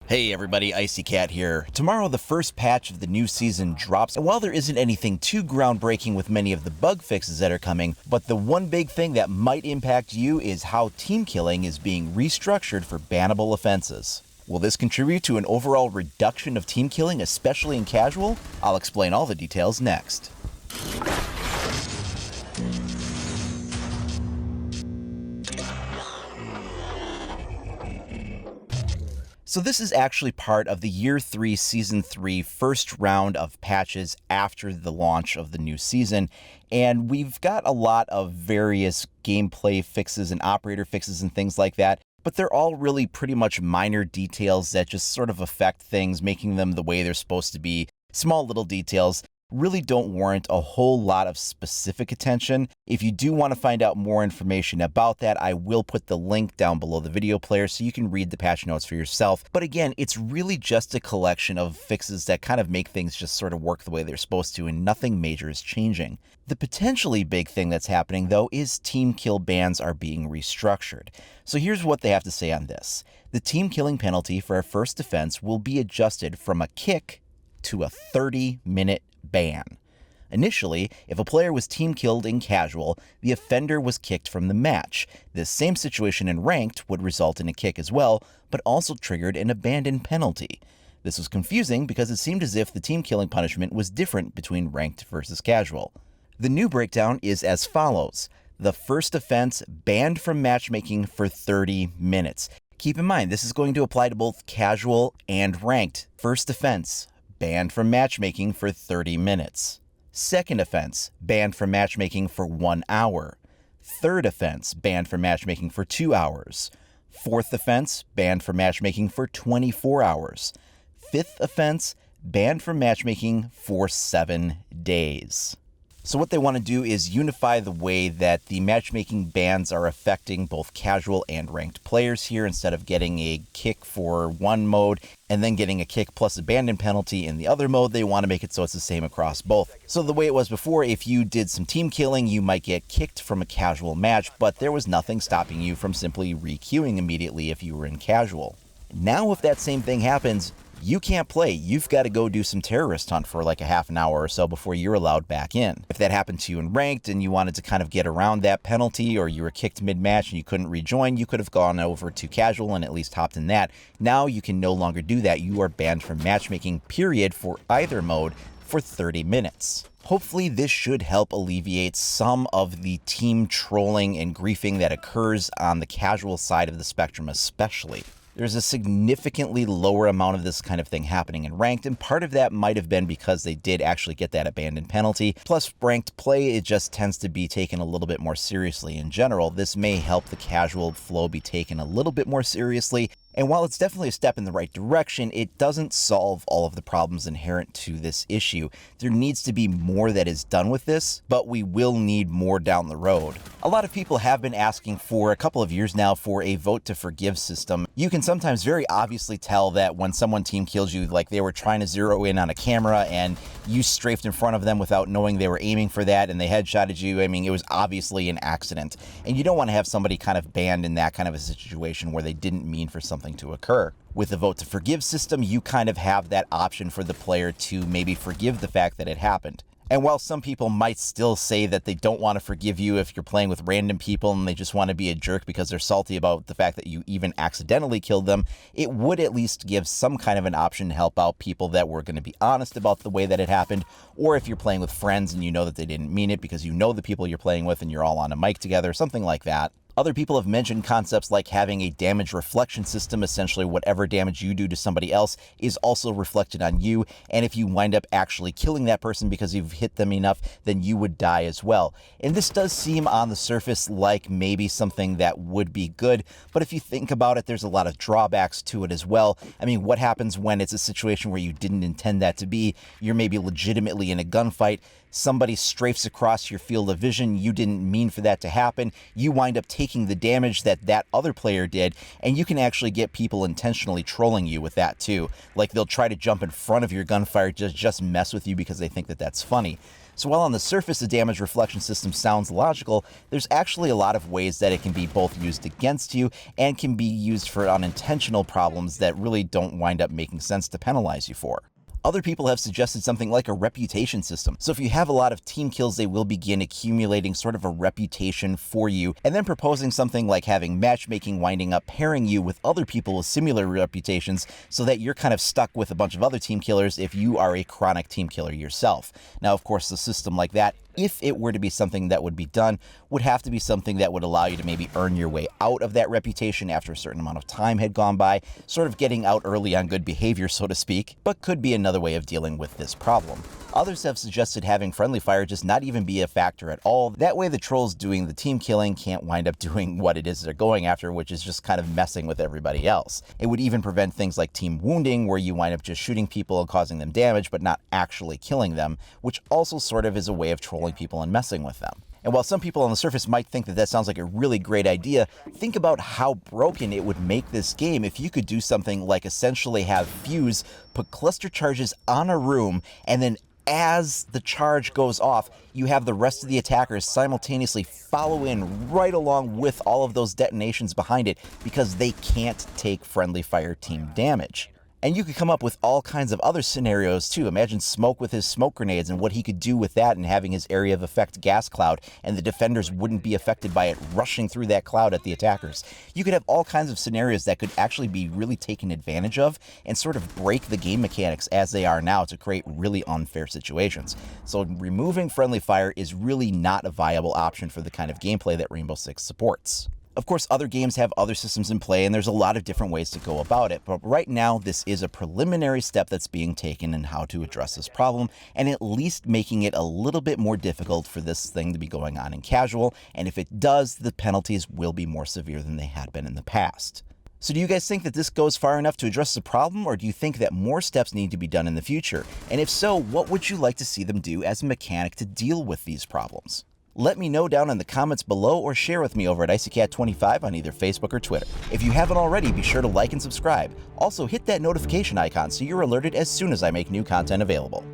Hey everybody, Icy Cat here. Tomorrow the first patch of the new season drops, and while there isn't anything too groundbreaking with many of the bug fixes that are coming, but the one big thing that might impact you is how team killing is being restructured for bannable offenses. Will this contribute to an overall reduction of team killing, especially in casual? I'll explain all the details next. So this is actually part of the Year 3 Season 3 first round of patches after the launch of the new season, and we've got a lot of various gameplay fixes and operator fixes and things like that, but they're all really pretty much minor details that just sort of affect things, making them the way they're supposed to be. Small little details really don't warrant a whole lot of specific attention. If you do want to find out more information about that, I will put the link down below the video player so you can read the patch notes for yourself. But again, it's really just a collection of fixes that kind of make things just sort of work the way they're supposed to, and nothing major is changing. The potentially big thing that's happening, though, is team kill bans are being restructured. So here's what they have to say on this. The team killing penalty for a first offense will be adjusted from a kick to a 30-minute ban. Initially, if a player was team killed in casual, the offender was kicked from the match. This same situation in ranked would result in a kick as well, but also triggered an abandon penalty. This was confusing because it seemed as if the team killing punishment was different between ranked versus casual. The new breakdown is as follows. The first offense banned from matchmaking for 30 minutes. Keep in mind, this is going to apply to both casual and ranked. First offense banned from matchmaking for 30 minutes. Second offense, banned from matchmaking for 1 hour. Third offense, banned from matchmaking for 2 hours. Fourth offense, banned from matchmaking for 24 hours. Fifth offense, banned from matchmaking for 7 days. So what they want to do is unify the way that the matchmaking bans are affecting both casual and ranked players here. Instead of getting a kick for one mode and then getting a kick plus abandon penalty in the other mode, they want to make it so it's the same across both. So the way it was before, if you did some team killing, you might get kicked from a casual match, but there was nothing stopping you from simply re-queuing immediately if you were in casual. Now if that same thing happens, you can't play. You've got to go do some terrorist hunt for like a half an hour or so before you're allowed back in. If that happened to you in ranked and you wanted to kind of get around that penalty, or you were kicked mid-match and you couldn't rejoin, you could have gone over to casual and at least hopped in that. Now you can no longer do that. You are banned from matchmaking, period, for either mode for 30 minutes. Hopefully this should help alleviate some of the team trolling and griefing that occurs on the casual side of the spectrum especially. There's a significantly lower amount of this kind of thing happening in ranked, and part of that might have been because they did actually get that abandoned penalty. Plus, ranked play, it just tends to be taken a little bit more seriously in general. This may help the casual flow be taken a little bit more seriously. And while it's definitely a step in the right direction, it doesn't solve all of the problems inherent to this issue. There needs to be more that is done with this, but we will need more down the road. A lot of people have been asking for a couple of years now for a vote to forgive system. You can sometimes very obviously tell that when someone team kills you, like they were trying to zero in on a camera and you strafed in front of them without knowing they were aiming for that and they headshotted you. I mean, it was obviously an accident. And you don't want to have somebody kind of banned in that kind of a situation where they didn't mean for something to occur. With the vote to forgive system, you kind of have that option for the player to maybe forgive the fact that it happened. And while some people might still say that they don't want to forgive you if you're playing with random people and they just want to be a jerk because they're salty about the fact that you even accidentally killed them, it would at least give some kind of an option to help out people that were going to be honest about the way that it happened. Or if you're playing with friends and you know that they didn't mean it because you know the people you're playing with and you're all on a mic together, something like that. Other people have mentioned concepts like having a damage reflection system. Essentially, whatever damage you do to somebody else is also reflected on you. And if you wind up actually killing that person because you've hit them enough, then you would die as well. And this does seem on the surface like maybe something that would be good. But if you think about it, there's a lot of drawbacks to it as well. I mean, what happens when it's a situation where you didn't intend that to be? You're maybe legitimately in a gunfight. Somebody strafes across your field of vision. You didn't mean for that to happen. You wind up taking the damage that that other player did, and you can actually get people intentionally trolling you with that too. Like they'll try to jump in front of your gunfire, just mess with you because they think that that's funny. So while on the surface the damage reflection system sounds logical, there's actually a lot of ways that it can be both used against you and can be used for unintentional problems that really don't wind up making sense to penalize you for. Other people have suggested something like a reputation system. So if you have a lot of team kills, they will begin accumulating sort of a reputation for you, and then proposing something like having matchmaking winding up pairing you with other people with similar reputations so that you're kind of stuck with a bunch of other team killers if you are a chronic team killer yourself. Now, of course, a system like that, if it were to be something that would be done, would have to be something that would allow you to maybe earn your way out of that reputation after a certain amount of time had gone by, sort of getting out early on good behavior, so to speak, but could be another way of dealing with this problem. Others have suggested having friendly fire just not even be a factor at all. That way the trolls doing the team killing can't wind up doing what it is they're going after, which is just kind of messing with everybody else. It would even prevent things like team wounding, where you wind up just shooting people and causing them damage, but not actually killing them, which also sort of is a way of trolling people and messing with them. And while some people on the surface might think that that sounds like a really great idea, think about how broken it would make this game if you could do something like essentially have Fuse put cluster charges on a room, and then as the charge goes off, you have the rest of the attackers simultaneously follow in right along with all of those detonations behind it because they can't take friendly fire team damage. And you could come up with all kinds of other scenarios too. Imagine Smoke with his smoke grenades and what he could do with that, and having his area of effect gas cloud, and the defenders wouldn't be affected by it rushing through that cloud at the attackers. You could have all kinds of scenarios that could actually be really taken advantage of and sort of break the game mechanics as they are now to create really unfair situations. So removing friendly fire is really not a viable option for the kind of gameplay that Rainbow Six supports. Of course, other games have other systems in play, and there's a lot of different ways to go about it, but right now this is a preliminary step that's being taken in how to address this problem, and at least making it a little bit more difficult for this thing to be going on in casual, and if it does, the penalties will be more severe than they had been in the past. So do you guys think that this goes far enough to address the problem, or do you think that more steps need to be done in the future? And if so, what would you like to see them do as a mechanic to deal with these problems? Let me know down in the comments below, or share with me over at IcyCat25 on either Facebook or Twitter. If you haven't already, be sure to like and subscribe. Also, hit that notification icon so you're alerted as soon as I make new content available.